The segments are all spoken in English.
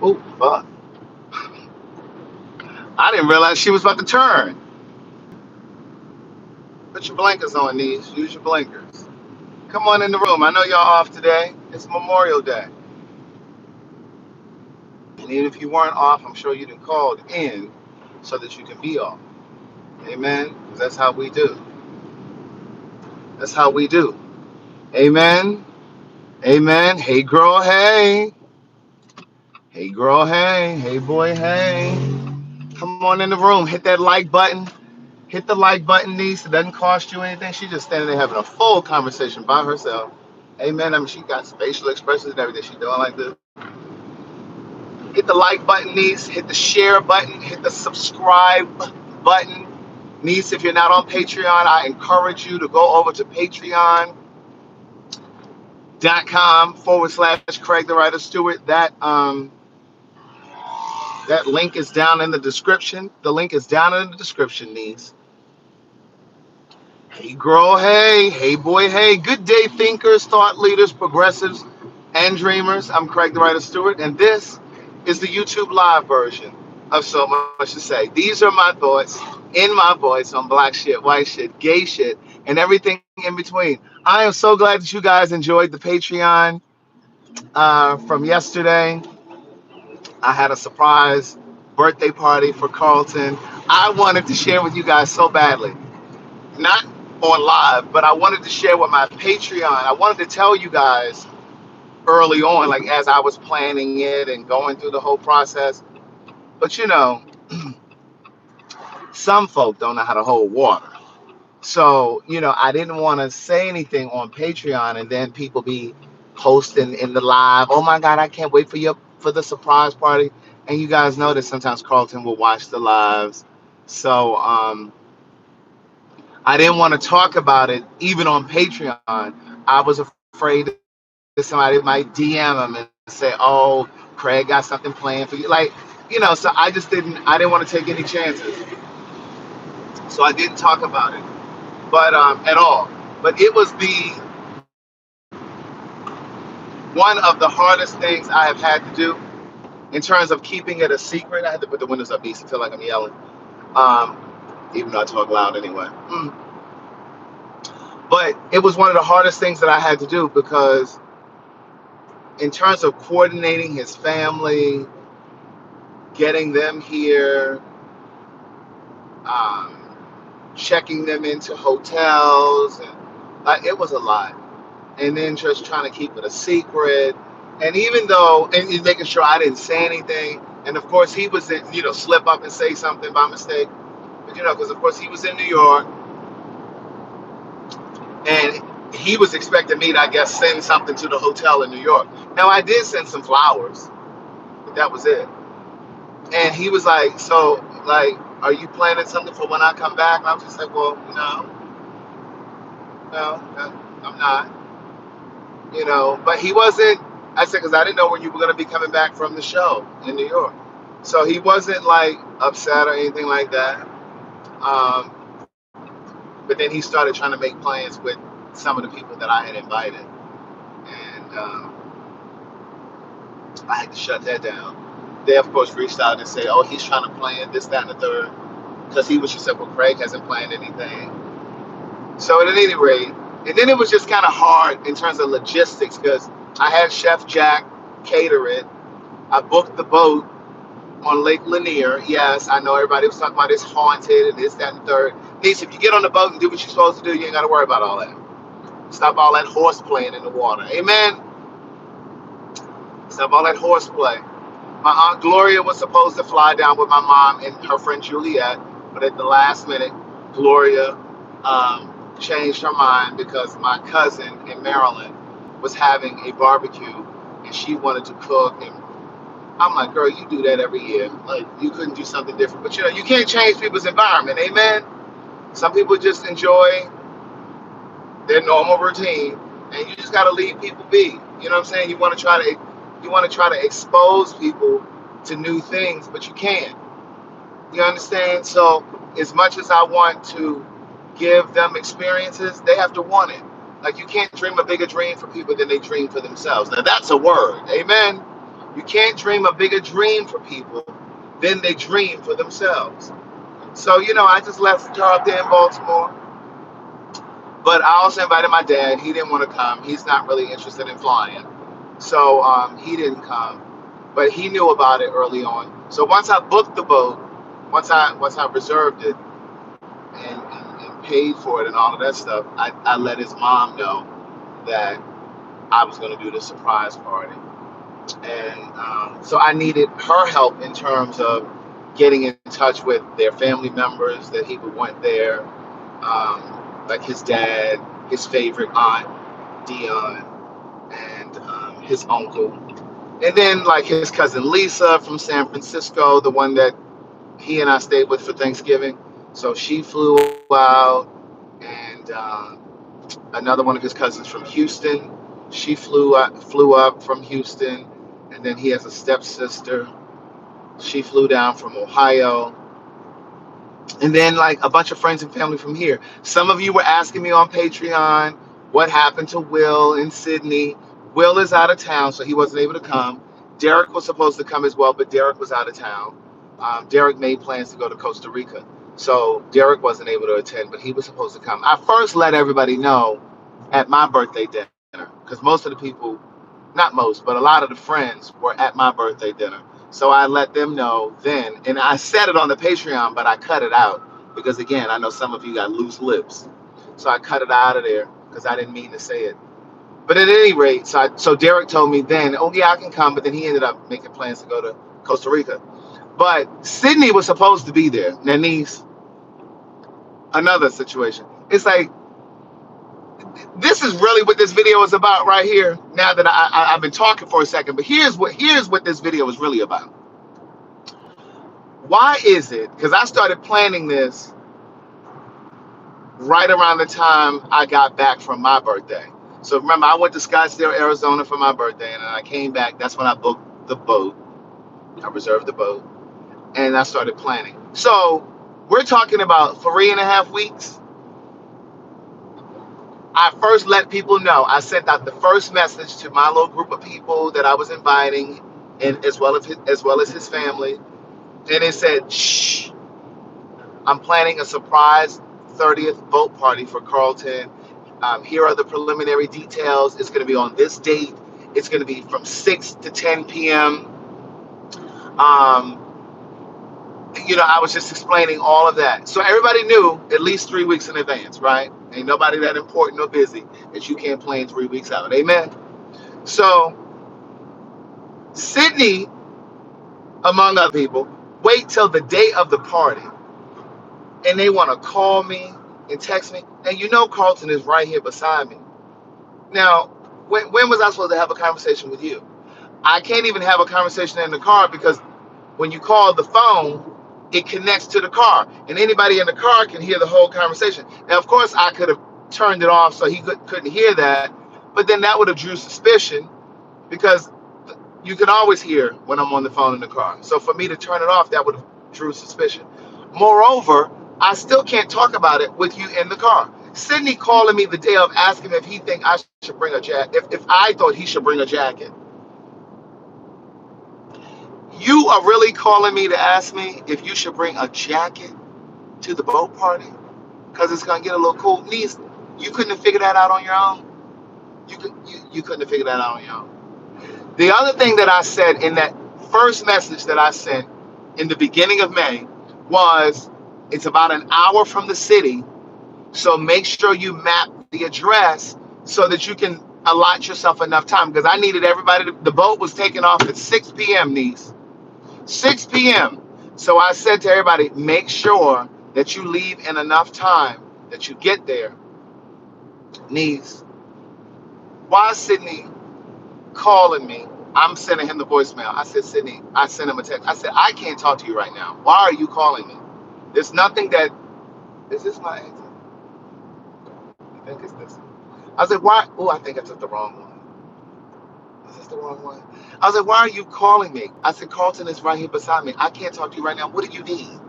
Oh, fuck. I didn't realize she was about to turn. Put your blinkers on, these. Use your blinkers. Come on in the room. I know y'all off today. It's Memorial Day. And even if you weren't off, I'm sure you'd have called in so that you can be off. Amen. 'Cause that's how we do. That's how we do. Amen. Amen. Hey, girl, hey. Hey, girl, hey. Hey, boy, hey. Come on in the room. Hit that like button. Hit the like button, niece. It doesn't cost you anything. She's just standing there having a full conversation by herself. Amen. I mean, she got facial expressions and everything. She's doing like this. Hit the like button, niece. Hit the share button. Hit the subscribe button. Niece, if you're not on Patreon, I encourage you to go over to patreon.com/ Craig the Writer Stewart. That link is down in the description. The link is down in the description, niece. Hey, girl, hey. Hey, boy, hey. Good day, thinkers, thought leaders, progressives, and dreamers. I'm Craig the Writer Stewart, and this is the YouTube live version of So Much to Say. These are my thoughts in my voice on black shit, white shit, gay shit, and everything in between. I am so glad that you guys enjoyed the Patreon from yesterday. I had a surprise birthday party for Carlton. I wanted to share with you guys so badly. Not on live, but I wanted to share with my Patreon. I wanted to tell you guys early on, like as I was planning it and going through the whole process. But some folk don't know how to hold water. So, I didn't want to say anything on Patreon and then people be posting in the live. Oh my God, I can't wait for the surprise party. And you guys know that sometimes Carlton will watch the lives. So I didn't want to talk about it even on Patreon. I was afraid that somebody might DM him and say, "Oh, Craig got something planned for you." So I didn't want to take any chances. So I didn't talk about it, but at all. But it was the one of the hardest things I have had to do in terms of keeping it a secret. I had to put the windows up east to feel like I'm yelling, um, even though I talk loud anyway. But it was one of the hardest things that I had to do because in terms of coordinating his family, getting them here, um, checking them into hotels, and it was a lot. And then just trying to keep it a secret. And even though, and making sure I didn't say anything. And of course, he was, slip up and say something by mistake. But, because of course he was in New York and he was expecting me to, I guess, send something to the hotel in New York. Now, I did send some flowers, but that was it. And he was like, "So, like, are you planning something for when I come back?" And I was just like, "Well, no, no, I'm not." But he wasn't. I said because I didn't know when you were going to be coming back from the show in New York, so he wasn't like upset or anything like that. Um, but then he started trying to make plans with some of the people that I had invited, and I had to shut that down. They of course reached out and say, "Oh, he's trying to plan this, that, and the third," because he was just like, "Well, Craig hasn't planned anything." So at any rate, and then it was just kind of hard in terms of logistics because I had Chef Jack cater it. I booked the boat on Lake Lanier. Yes, I know everybody was talking about it's haunted and this, that, and the third. Niece, if you get on the boat and do what you're supposed to do, you ain't got to worry about all that. Stop all that horse playing in the water. Amen. Stop all that horseplay. My Aunt Gloria was supposed to fly down with my mom and her friend Juliet, but at the last minute, Gloria changed her mind because my cousin in Maryland was having a barbecue and she wanted to cook. And I'm like, "Girl, you do that every year. Like, you couldn't do something different." But you can't change people's environment. Amen. Some people just enjoy their normal routine, and you just got to leave people be. You know what I'm saying? You want to try to expose people to new things, but you can't. You understand? So as much as I want to give them experiences, they have to want it. Like you can't dream a bigger dream for people than they dream for themselves. Now that's a word. Amen. You can't dream a bigger dream for people than they dream for themselves. So, I just left the car up there in Baltimore. But I also invited my dad. He didn't want to come. He's not really interested in flying. So he didn't come. But he knew about it early on. So once I booked the boat, once I reserved it and paid for it and all of that stuff, I let his mom know that I was going to do the surprise party. And so I needed her help in terms of getting in touch with their family members that he would want there, like his dad, his favorite aunt, Dion, and his uncle. And then like his cousin Lisa from San Francisco, the one that he and I stayed with for Thanksgiving. So she flew out, and another one of his cousins from Houston. She flew up from Houston, and then he has a stepsister. She flew down from Ohio, and then like a bunch of friends and family from here. Some of you were asking me on Patreon what happened to Will in Sydney. Will is out of town, so he wasn't able to come. Derek was supposed to come as well, but Derek was out of town. Derek made plans to go to Costa Rica, so Derek wasn't able to attend, but he was supposed to come. I first let everybody know at my birthday dinner because most of the people, not most, but a lot of the friends were at my birthday dinner. So I let them know then, and I said it on the Patreon, but I cut it out because again, I know some of you got loose lips, so I cut it out of there because I didn't mean to say it. But at any rate, so Derek told me then, oh yeah, I can come, but then he ended up making plans to go to Costa Rica. But Sydney was supposed to be there. Nanise, another situation. It's like this is really what this video is about right here. Now that I've been talking for a second, but here's what this video is really about. Why is it? Because I started planning this right around the time I got back from my birthday. So remember, I went to Scottsdale, Arizona for my birthday, and then I came back. That's when I booked the boat. I reserved the boat, and I started planning. So we're talking about 3.5 weeks. I first let people know. I sent out the first message to my little group of people that I was inviting, and as well as his family, and it said, "Shh, I'm planning a surprise 30th boat party for Carlton. Here are the preliminary details. It's going to be on this date. It's going to be from 6 to 10 p.m." I was just explaining all of that. So everybody knew at least 3 weeks in advance, right? Ain't nobody that important or busy that you can't plan 3 weeks out. Amen. So Sydney, among other people, wait till the day of the party. And they want to call me and text me. And Carlton is right here beside me. Now, when was I supposed to have a conversation with you? I can't even have a conversation in the car because when you call the phone, it connects to the car, and anybody in the car can hear the whole conversation. Now, of course, I could have turned it off so he couldn't hear that, but then that would have drew suspicion because you can always hear when I'm on the phone in the car. So for me to turn it off, that would have drew suspicion. Moreover, I still can't talk about it with you in the car. Sydney calling me the day of asking if he think I should bring a jacket, if I thought he should bring a jacket. You are really calling me to ask me if you should bring a jacket to the boat party because it's gonna get a little cool. Niece, you couldn't have figured that out on your own. You couldn't have figured that out on your own. The other thing that I said in that first message that I sent in the beginning of May was it's about an hour from the city, so make sure you map the address so that you can allot yourself enough time because I needed everybody. The boat was taking off at 6 p.m. Niece. 6 p.m. So I said to everybody, make sure that you leave in enough time that you get there. Niece, why is Sydney calling me? I'm sending him the voicemail. I said, Sydney, I sent him a text. I said, I can't talk to you right now. Why are you calling me? There's nothing that, is this my exit? I think it's this. I said, why? Oh, I think I took the wrong one. Is this the wrong one? I was like, why are you calling me? I said, Carlton is right here beside me. I can't talk to you right now. What do you need?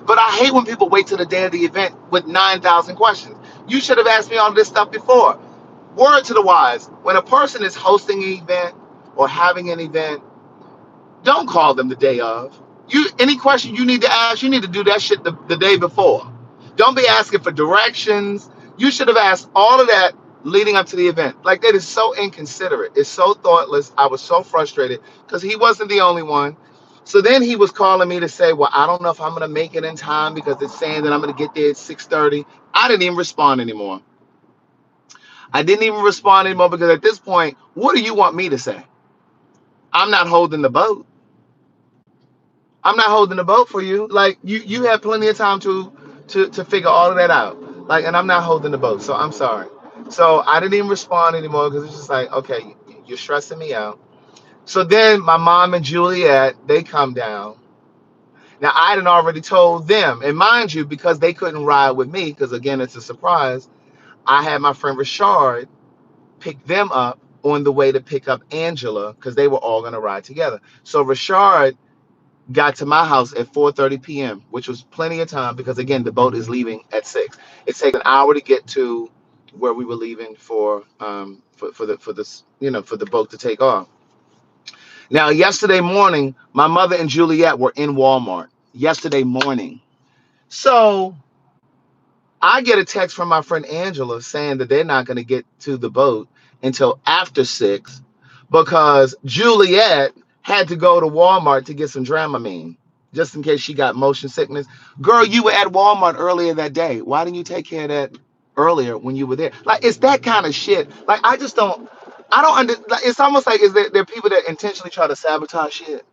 But I hate when people wait till the day of the event with 9,000 questions. You should have asked me all this stuff before. Word to the wise, when a person is hosting an event or having an event, Don't call them the day of. You any question you need to ask, you need to do that shit the day before. Don't be asking for directions. You should have asked all of that leading up to the event. Like that is so inconsiderate. It's so thoughtless. I was so frustrated because he wasn't the only one. So then he was calling me to say, well, I don't know if I'm gonna make it in time because it's saying that I'm gonna get there at 6:30. I didn't even respond anymore. I didn't even respond anymore because at this point, what do you want me to say? I'm not holding the boat. I'm not holding the boat for you. Like you have plenty of time to figure all of that out. Like, and I'm not holding the boat. So I'm sorry. So I didn't even respond anymore because it's just like, okay, you're stressing me out. So then my mom and Juliet, they come down. Now I had already told them, and mind you, because they couldn't ride with me, because again it's a surprise. I had my friend Richard pick them up on the way to pick up Angela because they were all gonna ride together. So Richard got to my house at 4:30 p.m., which was plenty of time because again the boat is leaving at 6. It takes an hour to get to where we were leaving for this for the boat to take off. Now yesterday morning, my mother and Juliet were in Walmart yesterday morning. So I get a text from my friend Angela saying that they're not going to get to the boat until after 6 because Juliet had to go to Walmart to get some Dramamine just in case she got motion sickness. Girl, you were at Walmart earlier that day. Why didn't you take care of that earlier when you were there? Like, it's that kind of shit. Like, I don't under. Like, it's almost like there are people that intentionally try to sabotage shit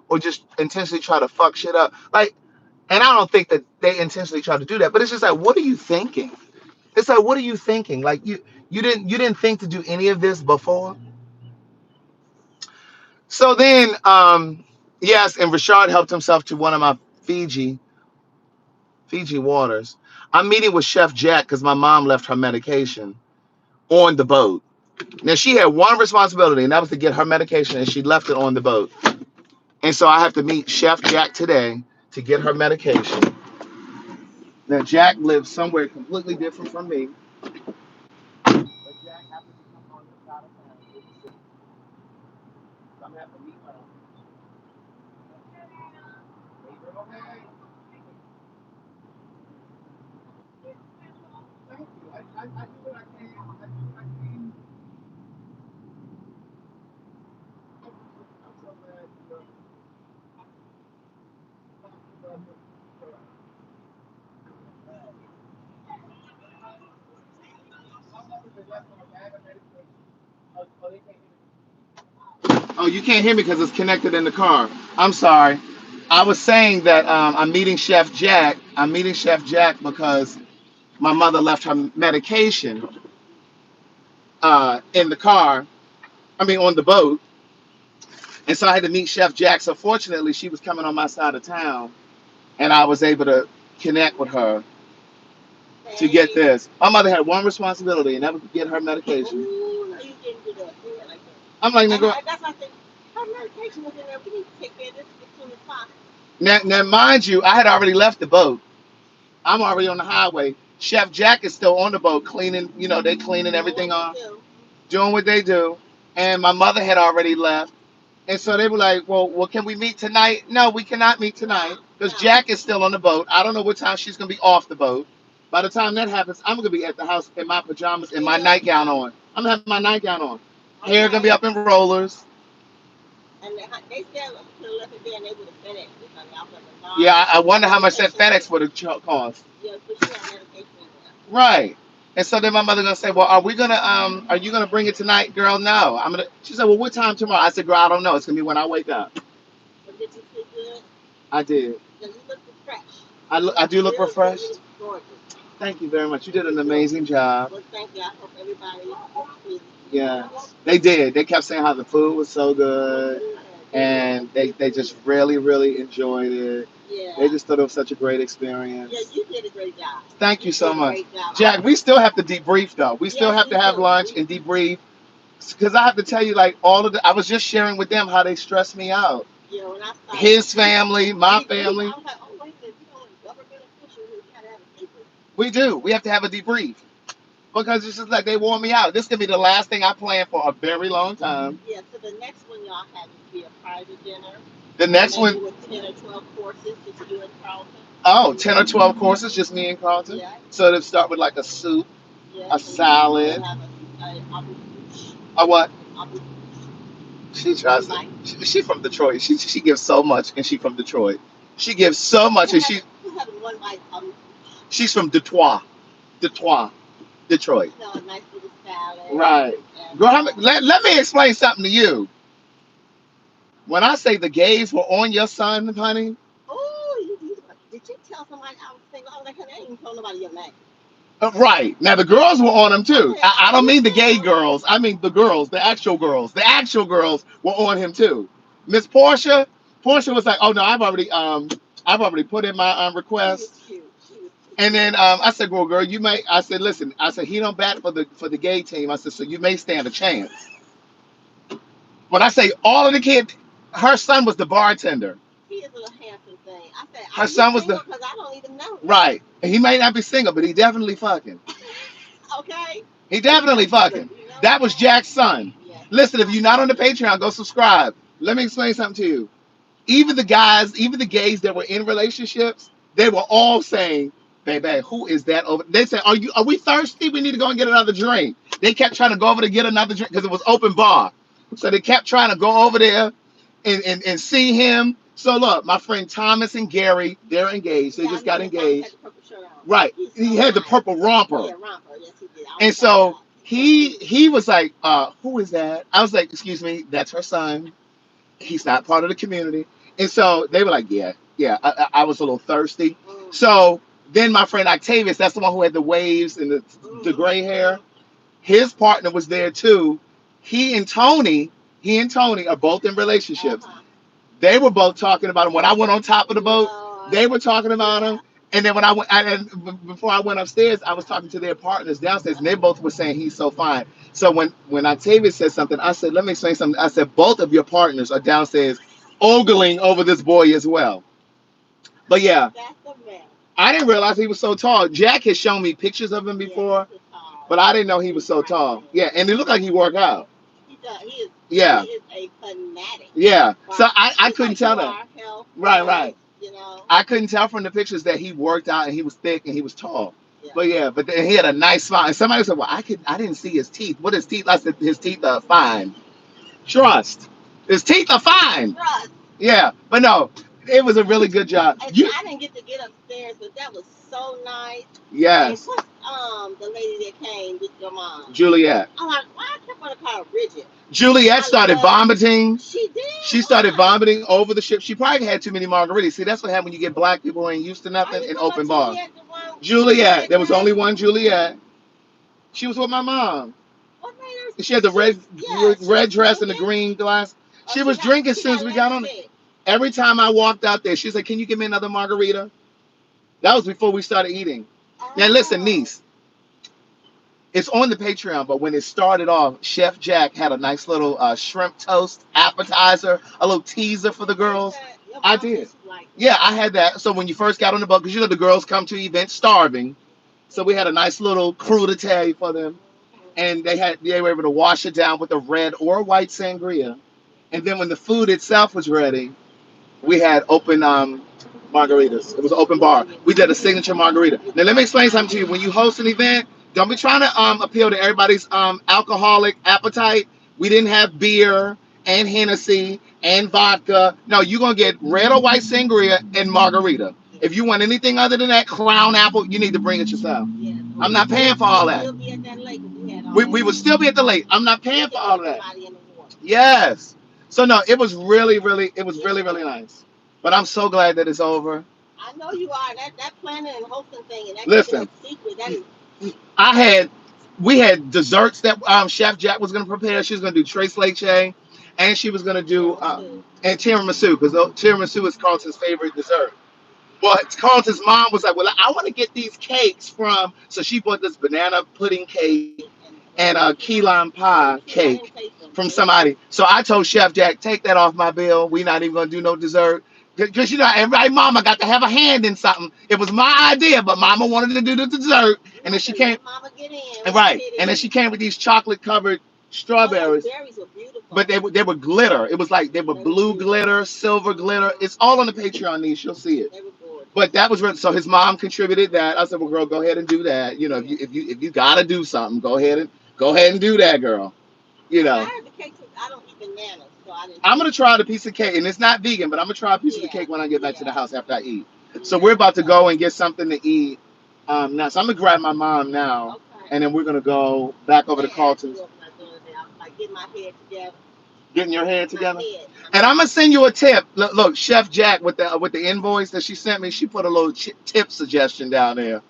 or just intentionally try to fuck shit up. Like, and I don't think that they intentionally try to do that, but it's just like, what are you thinking? It's like, what are you thinking? Like you didn't think to do any of this before. So then, yes, and Rashad helped himself to one of my Fiji waters. I'm meeting with Chef Jack because my mom left her medication on the boat. Now she had one responsibility, and that was to get her medication, and she left it on the boat. And so I have to meet Chef Jack today to get her medication. Now Jack lives somewhere completely different from me. But Jack happens to come on this side of town. So I'm gonna have to meet her. Okay. Thank you. I do what I can. I do what I can. I'm so glad Oh, you can't hear me because it's connected in the car. I'm sorry. I was saying that I'm meeting Chef Jack. I'm meeting Chef Jack because my mother left her medication in the car. I mean, on the boat. And so I had to meet Chef Jack. So fortunately, she was coming on my side of town, and I was able to connect with her to get this. My mother had one responsibility, and that was to get her medication. Ooh, no, you didn't do that. Do it like that. I'm like, nigga. That's why I said her medication was in there. We need to take care of this as soon as possible. Now, mind you, I had already left the boat. I'm already on the highway. Chef Jack is still on the boat cleaning. They cleaning everything off, doing what they do. And my mother had already left. And so they were like, well, can we meet tonight? No, we cannot meet tonight because Jack is still on the boat. I don't know what time she's going to be off the boat. By the time that happens, I'm going to be at the house in my pajamas and my nightgown on. I'm going to have my nightgown on. Hair going to be up in rollers. And they said we could have left it there and they would have FedEx it. Yeah, I wonder how much that FedEx would have cost. Yeah, but she had medication in there. Right. And so then my mother gonna say, well, are you gonna bring it tonight, girl? No. She said, well, what time tomorrow? I said, girl, I don't know. It's gonna be when I wake up. But did you sleep good? I did. You look refreshed. I do look refreshed. Gorgeous. Thank you very much. You did an amazing job. Well, thank you. I hope everybody was pleased. Yeah, they did. They kept saying how the food was so good, and they just really, really enjoyed it. Yeah. They just thought it was such a great experience. Yeah, you did a great job. Thank you so much. Jack, we still have to debrief, though. We still have to have lunch and debrief. Because I have to tell you, like, I was just sharing with them how they stress me out. Yeah, when I started, his family, my family. I was like, oh, wait a minute, you know, government officials, we gotta have a debrief. We do. We have to have a debrief. because it's just like they wore me out. This could be the last thing I plan for a very long time. Yeah, so the next one y'all had to be a private dinner, The next maybe one, with 10 or 12 courses, just you and Carlton. oh, 10 or 12 courses, just me and Carlton. Yeah, So they start with like a soup, yes, a and you'll salad, have a abu douche, a what? abu She you tries to. like. She from Detroit. She gives so much, and she from Detroit. She gives so much, and Who haven't one like she's from Detroit, Detroit, Detroit. a nice little salad Right. and Girl, let me explain something to you. When I say the gays were on your son, honey, oh, did you tell somebody I was single? I was like, honey, I ain't even told nobody your name. right. Now the girls were on him too. Okay, I are don't you mean the gay single? girls. I mean the girls, the actual girls. The actual girls were on him too. Miss Portia, Portia was like, "Oh no, I've already put in my She was request." cute. She was cute. And then I said, "Well, girl, you may." I said, "Listen," I said, "He don't bat for the gay team." I said, "So you may stand a chance." When I say all of the kids, her son was the bartender. He is a handsome thing. I said, Her are you son was single? the Because I don't even know him. right. And he may not be single, but he definitely fucking. Okay? He So you know, definitely look, fucking. you know That was what? Jack's son. Yes, that's Listen, if my you're not on the cousin. Patreon, go subscribe. Let me explain something to you. Even the guys, even the gays that were in relationships, they were all saying, "Baby, who is that over?" They said, Are we thirsty? We need to go and get another drink." They kept trying to go over to get another drink because it was open bar. So they kept trying to go over there and see him. So look, my friend Thomas and Gary, they're engaged. They Yeah, I just know got that Thomas engaged. had the purple shirt on. Right. He's He so had the nice. purple romper. Yeah, romper. Yes, he did. I And almost got so lost. He's so cute. he was like, who is that? I was like, excuse me, that's her son. He's not part of the community. And so they were like, yeah, yeah. I was a little thirsty. Mm. So then my friend Octavius, that's the one who had the waves and the gray hair, his partner was there too. He and Tony, he and Tony are both in relationships. Uh-huh. They were both talking about him. When I went on top of the boat, Lord. they were talking about him. Yeah. And then when before I went upstairs, I was talking to their partners downstairs, and they both were saying he's so fine. So when Octavia said something, I said, "Let me explain something." I said, "Both of your partners are downstairs ogling over this boy as well." But yeah, That's a mess. I didn't realize he was so tall. Jack has shown me pictures of him Yeah, he's before, a but tall, I didn't know he was big so white tall. man. Yeah, and it looked like he worked out. He does. He Yeah, is a fanatic yeah. for So I just couldn't like tell you that. are, health, Right, wellness, right. you know. I couldn't tell from the pictures that he worked out and he was thick and he was tall. Yeah. But yeah, but then he had a nice smile. And somebody said, "Well, I didn't see his teeth. What his teeth?" I said, "His teeth are fine. Trust. His teeth are fine." Trust. Yeah, but no, it was a really good job. And see, You I didn't get to get upstairs, but that was so nice. And yes, what's the lady that came with your mom? Juliet. I'm like, why I kept on calling her Bridget? Juliet I started love. vomiting. She did. She started Why? vomiting over the ship. She probably had too many margaritas. See, that's what happened when you get black people who ain't used to Are nothing you in talking about open bar. Juliet, the one with the Juliet. red There was dress? only one Juliet. She was with my mom. What made her? She had the She was. Yeah, she was red dress and the drinking. green glass. Oh, She was drinking as she soon as got we got on. lipstick. Every time I walked out there, she's like, "Can you give me another margarita?" That was before we started eating. Now listen, Oh. niece, it's on the Patreon, but when it started off, Chef Jack had a nice little shrimp toast appetizer, a little teaser for the You ate girls. that? Your I mom said did. she liked it. Yeah, I had that. So when you first got on the boat, because you know the girls come to events starving, so we had a nice little crudité for them, and they were able to wash it down with a red or white sangria. And then when the food itself was ready, we had open margaritas. It was an open bar. We did a signature margarita. Now let me explain something to you. When you host an event, don't be trying to appeal to everybody's alcoholic appetite. We didn't have beer and Hennessy and vodka. No, you're gonna get red or white sangria and margarita. If you want anything other than that crown apple, you need to bring it yourself. Yes, I'm not paying for we'll all that. still be at that lake if we had all We that. would still be at the lake. I'm not We paying for could all get of that. somebody in the water. Yes. So no, it was really Yeah, nice. But I'm so glad that it's over. I know you are. That planning and hosting thing and that keeping Listen, it secret. That is. I had we had desserts that Chef Jack was gonna prepare. She was gonna do tres leche, and she was gonna do Tiramisu. and tiramisu because tiramisu is Carlton's favorite dessert. But Carlton's mom was like, "Well, I want to get these cakes from," so she bought this banana pudding cake and a key lime pie Let me see. I cake didn't taste them. from somebody. So I told Chef Jack, take that off my bill. We're not even gonna do no dessert. Because you know, everybody mama got to have a hand in something. It was my idea, but mama wanted to do the dessert. You And then want she to came, let mama get in. and Let right. Titty And then in. she came with these chocolate covered Oh, those strawberries. berries were But beautiful. they were glitter. It was like they were They were blue beautiful. glitter, silver glitter. Mm-hmm. It's all on the Patreon niche. You'll see it. They were gorgeous. But that was really, so his mom contributed that. I said, well, girl, go ahead and do that. You know, Yeah. if you gotta do something, go ahead and do that, girl. You But know. I heard the cakes. I don't eat bananas, so I didn't I'm taste gonna it. try the piece of cake, and it's not vegan, but I'm gonna try a piece of the Yeah, cake when I get back to yeah, the house after I eat. So yeah. we're about to So go and get something to eat. Now, so I'm gonna grab my mom now, okay. and then we're gonna go back over to They asked me Carlton's, what was I doing today. I was like, get my head together. getting your head My together. head. And I'm gonna send you a tip. Look, Chef Jack with the invoice that she sent me, she put a little tip suggestion down there.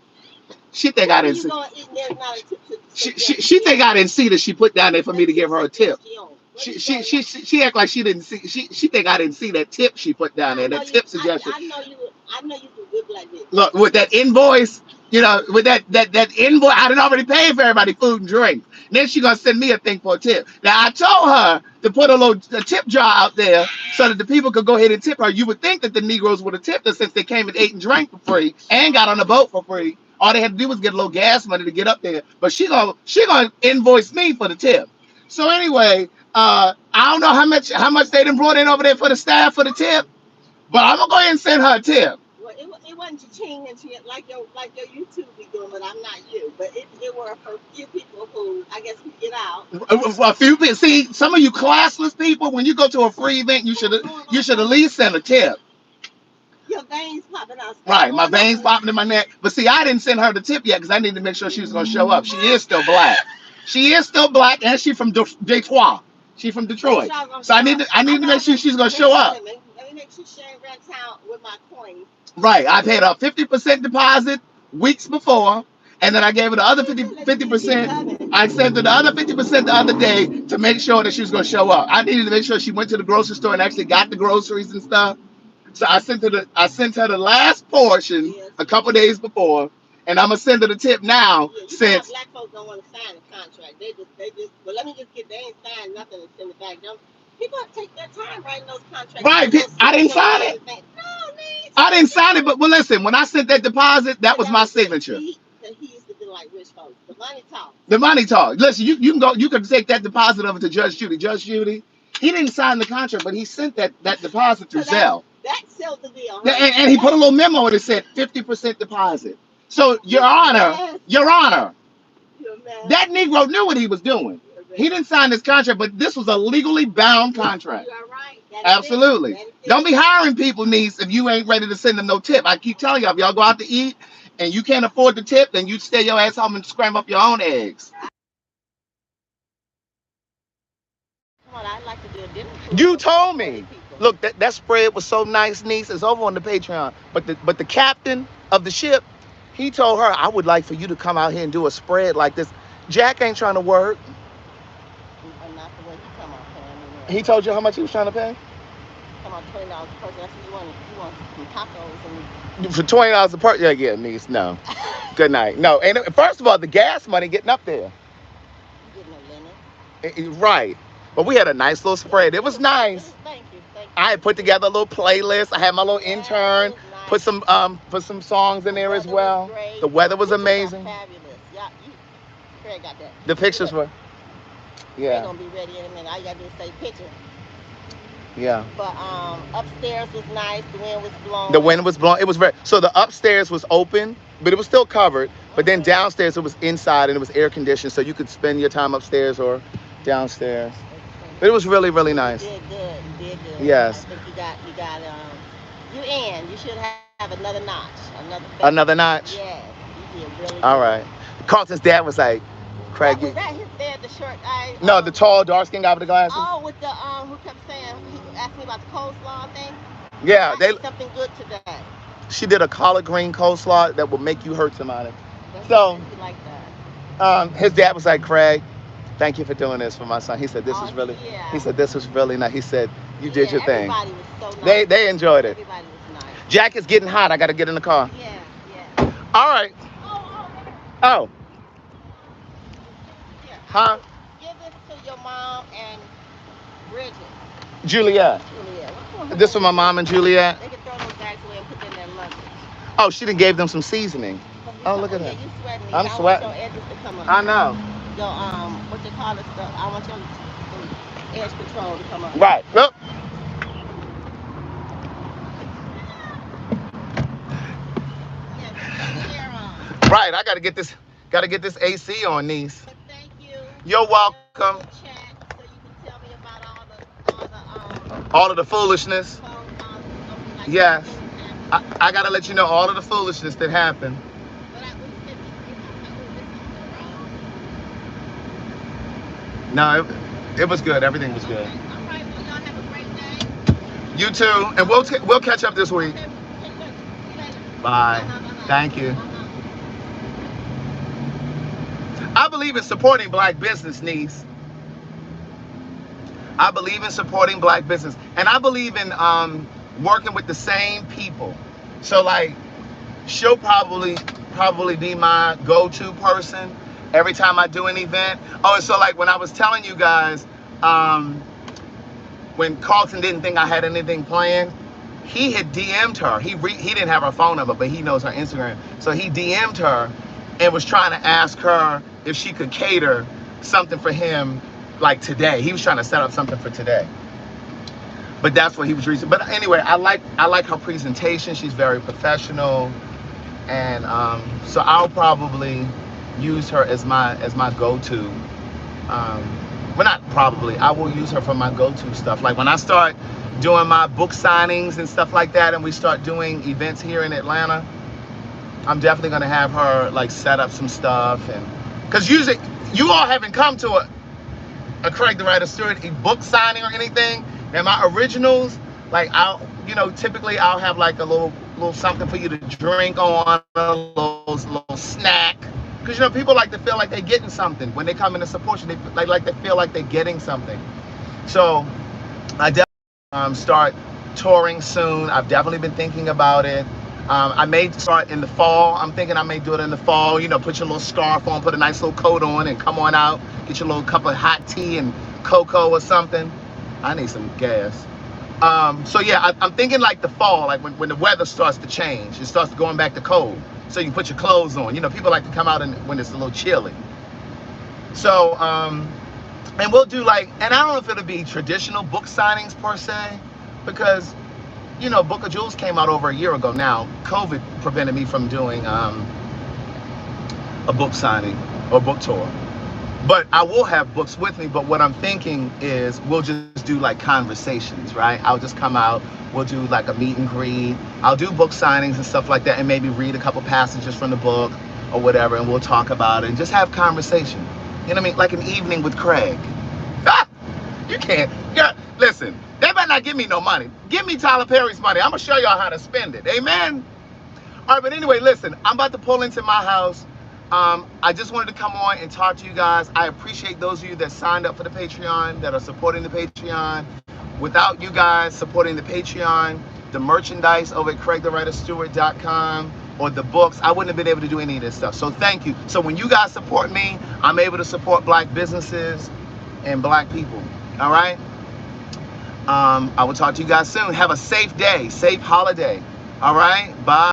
She think Tell I me didn't you see. going to eat and there's not a tip She think suggestion. I didn't see that she put down there for A me to tip give her a tip. suggestion. What She you she going? she she act like she didn't see. She think I didn't see that tip she put down I there. know That you. tip suggestion. I know you. I know you do good like this. Look, with that invoice, you know, with that invoice, I done already paid for everybody food and drink. And then she gonna send me a thing for a tip. Now I told her to put a tip jar out there so that the people could go ahead and tip her. You would think that the Negroes would have tipped her since they came and ate and drank for free and got on the boat for free. All they had to do was get a little gas money to get up there. But she gonna invoice me for the tip. So anyway, I don't know how much they done brought in over there for the staff for the tip, but I'm gonna go ahead and send her a tip. Well, it wasn't cha-ching and shit like your YouTube be doing, but I'm not you. But it were for a few people who I guess could get out. A few people. See, some of you classless people, when you go to a free event, Stop blowing you my should at phone. least send a tip. Your veins popping out. Stop Right, my blowing my veins phone. popping in my neck. But see, I didn't send her the tip yet because I needed to make sure she was gonna show up. She is still black. She is still black, and she's from Detroit. She's from Make Detroit. sure I'm gonna So show up. I I need to know make I'm sure gonna she's gonna make show sure. up. Let me make sure she ain't ran town with my coins. Right, I paid her 50% deposit weeks before, and then I gave her the other Let me keep 50%. coming. I sent her the other 50% the other day to make sure that she was gonna show up. I needed to make sure she went to the grocery store and actually got the groceries and stuff. So I sent her the last portion Yes. a couple days before, and I'm gonna send her the tip now Yeah, you know how since black folks don't want to sign a contract. They just. Well, let me just get. They ain't signed nothing and send it back. Them people take their time writing those contracts. right, Put little I didn't symbols sign and it. everything. No, they ain't I didn't signed sign it, it. but well, listen, when I sent that deposit, that But was that my was it. signature. He used to do like rich folks. The money talks. The money talk. Listen, you can go, you can take that deposit over to Judge Judy. Judge Judy, he didn't sign the contract, but he sent that deposit through So Zelle. that sealed the deal, Yeah, huh? and he put That a little memo that said 50% deposit. So, yes, Your Honor, you're a mess. that Negro knew what he was doing. You're a He mess. didn't sign this contract, but this was a legally bound Yes, contract. you are right. That is it. Absolutely. That is Don't it. be hiring people, niece, if you ain't ready to send them no tip. I keep telling y'all, if y'all go out to eat and you can't afford the tip, then you stay your ass home and scram up your own eggs. Come on, I'd like to do a dinner tour You for told 40 me. people. Look, that spread was so nice, niece. It's over on the Patreon. But the captain of the ship, he told her, I would like for you to come out here and do a spread like this. Jack ain't trying to work. Not the way he come out paying me now. He told you how much he was trying to pay? Come on, $20 a person. That's what you want some tacos and For $20 a per, yeah, niece. No. Good night. No, and first of all, the gas money getting up there. you get no linen. Right. But we had a nice little spread. It was nice. Thank you. I had put together a little playlist. I had my little Yeah, intern it was nice. put some songs in The there as weather was well. great. The weather was Pictures are amazing. fabulous. Yeah, Craig got that. The pictures Look, were, Craig yeah, gonna be ready in a minute. All you gotta do is say picture. yeah. But upstairs was nice. The wind was The blowing. wind was blowing. It was very, so the upstairs was open, but it was still covered. But then Okay. downstairs it was inside and it was air conditioned, so you could spend your time upstairs or downstairs. But it was really, really nice. You did good. You did good. Yes. I think you in. You should have another notch, another feather. Another notch. Yes, you did really All good. right. Carlton's dad was like, Craig, Was that his dad, the short guy? no, the tall, dark skinned guy with the glasses. Oh, with the who kept saying he asked me about the coleslaw thing. Yeah, I ate something good today. she did a collard green coleslaw that will make you hurt somebody. That's So, you like that. his dad was like, Craig, thank you for doing this for my son. He said, Yeah. he said, this was really nice. He said, you did your thing. Everybody was so nice. They enjoyed it. Everybody was nice. Jack is getting hot. I got to get in the car. Yeah. All right. Oh, Here. huh? Give this to your mom and Bridget. Juliet. Juliet. This for my mom and Juliet. They get Oh, she done gave them some seasoning. Cause we Oh, saw. look Oh at yeah, that. you sweating, niece. I'm I don't want sweating. your edges to come up. I know. Your what you call it stuff. I want your edge control to come up. Right. Look. Yeah, keep your hair on. Right. I gotta get this AC on, niece. But thank you. You're We'll welcome. chat so you can tell me about all the All of the foolishness. clothes, all the stuff like Yes. things happening. I gotta let you know all of the foolishness that happened. But when you said be careful, I was like, oh, there's something wrong. No, it was good. Everything was good. Okay. All right. Well, y'all have a great day. You too, and we'll catch up this week. Okay. Okay. Good. See you later. Bye. Thank you. I believe in supporting black business, niece. I believe in supporting black business, and I believe in working with the same people. So like, she'll probably be my go-to person every time I do an event. Oh, and so like when I was telling you guys, when Carlton didn't think I had anything planned, he had DM'd her. He didn't have her phone number, but he knows her Instagram. So he DM'd her and was trying to ask her if she could cater something for him like today. He was trying to set up something for today. But that's what he was reasoning. But anyway, I like her presentation. She's very professional. And so I'll probably use her as my go-to. Well, not probably. I will use her for my go-to stuff. Like when I start doing my book signings and stuff like that, and we start doing events here in Atlanta, I'm definitely gonna have her like set up some stuff. And because usually you all haven't come to a Craig the Writer Stewart book signing or anything. And my originals, like typically I'll have like a little something for you to drink on, a little snack. Because people like to feel like they're getting something when they come in to support you. They like to feel like they're getting something. So I definitely start touring soon. I've definitely been thinking about it. I may start in the fall. I'm thinking I may do it in the fall. Put your little scarf on, put a nice little coat on, and come on out. Get your little cup of hot tea and cocoa or something. I need some gas. So yeah, I'm thinking like the fall, like when the weather starts to change, it starts going back to cold. So you can put your clothes on. People like to come out when it's a little chilly. So, and we'll do and I don't know if it'll be traditional book signings per se, because, Book of Jewels came out over a year ago now. COVID prevented me from doing a book signing or book tour. But I will have books with me. But what I'm thinking is we'll just do like conversations, right? I'll just come out. We'll do like a meet and greet. I'll do book signings and stuff like that, and maybe read a couple passages from the book or whatever, and we'll talk about it and just have conversation. You know what I mean? Like an evening with Craig. Ah, you can't. Yeah, listen, they better not give me no money. Give me Tyler Perry's money. I'm going to show y'all how to spend it. Amen? All right, but anyway, listen, I'm about to pull into my house. I just wanted to come on and talk to you guys. I appreciate those of you that signed up for the Patreon, that are supporting the Patreon. Without you guys supporting the Patreon, the merchandise over at CraigTheWriterStewart.com, or the books, I wouldn't have been able to do any of this stuff. So thank you. So when you guys support me, I'm able to support black businesses and black people. All right? I will talk to you guys soon. Have a safe day, safe holiday. All right? Bye.